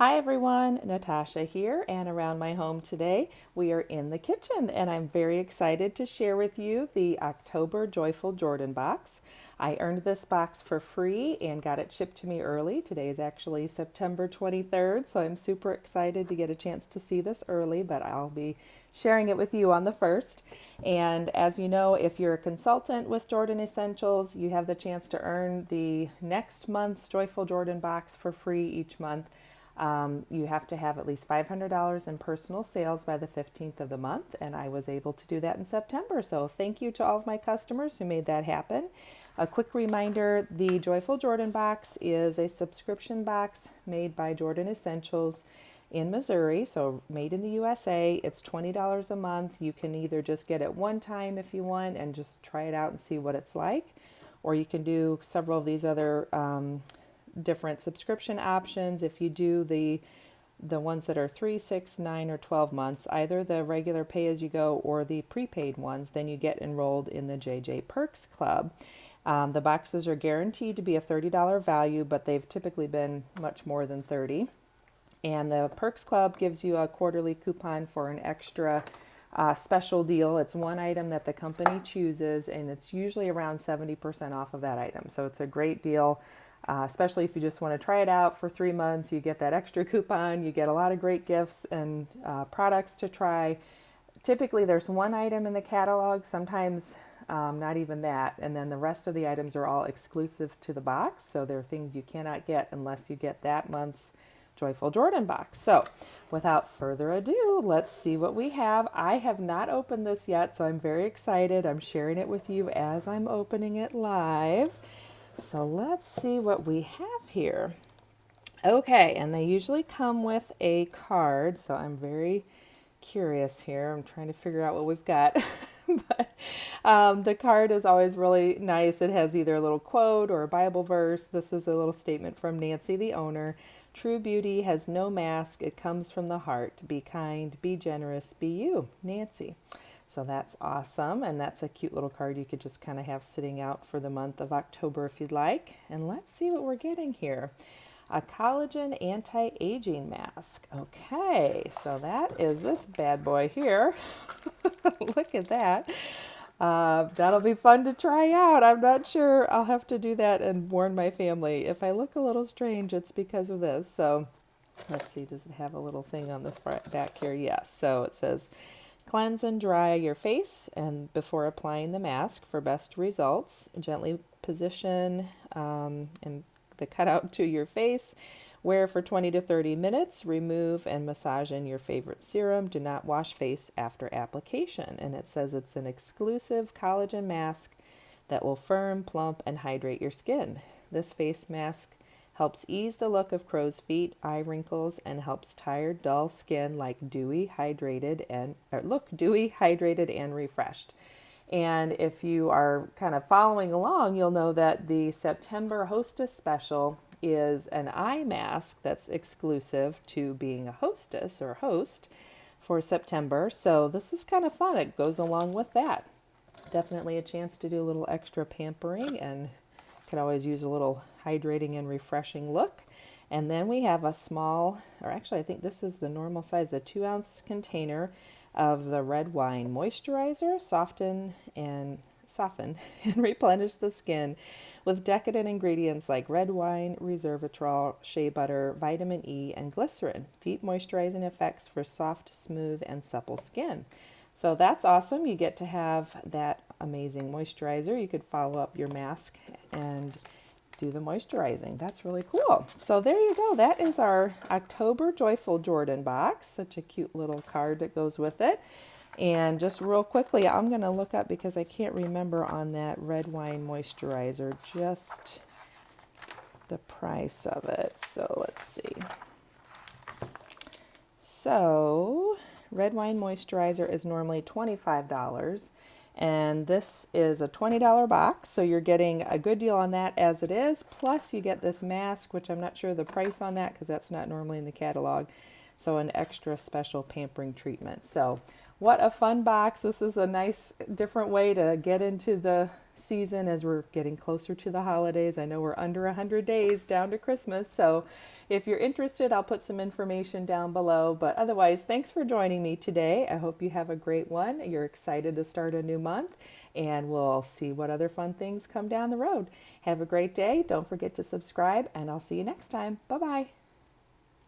Hi everyone, Natasha here, and around my home today we are in the kitchen, and I'm very excited to share with you the October Joyful Jordan box. I earned this box for free and got it shipped to me early. Today is actually September 23rd, so I'm super excited to get a chance to see this early, but I'll be sharing it with you on the 1st. And as you know, if you're a consultant with Jordan Essentials, you have the chance to earn the next month's Joyful Jordan box for free each month. You have to have at least $500 in personal sales by the 15th of the month, and I was able to do that in September. So thank you to all of my customers who made that happen. A quick reminder, the Joyful Jordan box is a subscription box made by Jordan Essentials in Missouri, so made in the USA. It's $20 a month. You can either just get it one time if you want and just try it out and see what it's like, or you can do several of these other different subscription options. If you do the ones that are 3, 6, 9, or 12 months, either the regular pay-as-you-go or the prepaid ones, then you get enrolled in the JJ Perks Club. The boxes are guaranteed to be a $30 value, but they've typically been much more than $30. And the Perks Club gives you a quarterly coupon for an extra special deal. It's one item that the company chooses, and it's usually around 70% off of that item. So it's a great deal. Especially if you just want to try it out for 3 months, you get that extra coupon, you get a lot of great gifts and products to try. Typically there's one item in the catalog, sometimes not even that, and then the rest of the items are all exclusive to the box, so there are things you cannot get unless you get that month's Joyful Jordan box. So without further ado, let's see what we have. I have not opened this yet, so I'm very excited. I'm sharing it with you as I'm opening it live. So let's see what we have here. Okay, and they usually come with a card, so I'm very curious here. I'm trying to figure out what we've got. But the card is always really nice. It has either a little quote or a Bible verse. This is a little statement from Nancy, the owner. True beauty has no mask. It comes from the heart. Be kind, be generous, be you, Nancy. So that's awesome, and that's a cute little card you could just kind of have sitting out for the month of October if you'd like. And let's see what we're getting here. A collagen anti-aging mask. Okay, so that is this bad boy here. Look at that. That'll be fun to try out. I'm not sure. I'll have to do that and warn my family. If I look a little strange, it's because of this. So let's see, does it have a little thing on the front back here? Yes, so it says, cleanse and dry your face and before applying the mask for best results. Gently position and the cutout to your face. Wear for 20 to 30 minutes. Remove and massage in your favorite serum. Do not wash face after application. And it says it's an exclusive collagen mask that will firm, plump, and hydrate your skin. This face mask helps ease the look of crow's feet, eye wrinkles, and helps tired, dull skin look dewy, hydrated, and refreshed. And if you are kind of following along, you'll know that the September Hostess Special is an eye mask that's exclusive to being a hostess or host for September. So this is kind of fun. It goes along with that. Definitely a chance to do a little extra pampering, and could always use a little hydrating and refreshing look. And then we have a small, or actually I think this is the normal size, the 2-ounce container of the red wine moisturizer. Soften and replenish the skin with decadent ingredients like red wine, resveratrol, shea butter, vitamin E, and glycerin. Deep moisturizing effects for soft, smooth, and supple skin. So that's awesome. You get to have that amazing moisturizer. You could follow up your mask and do the moisturizing. That's really cool. So there you go. That is our October Joyful Jordan box. Such a cute little card that goes with it. And just real quickly, I'm going to look up, because I can't remember on that red wine moisturizer, just the price of it. So let's see. So red wine moisturizer is normally $25, and this is a $20 box, so you're getting a good deal on that as it is, plus you get this mask, which I'm not sure the price on that because that's not normally in the catalog, so an extra special pampering treatment. So what a fun box. This is a nice different way to get into the season as we're getting closer to the holidays. I know we're under 100 days down to Christmas, so if you're interested, I'll put some information down below. But otherwise, thanks for joining me today. I hope you have a great one. You're excited to start a new month, and we'll see what other fun things come down the road. Have a great day. Don't forget to subscribe, and I'll see you next time. Bye-bye.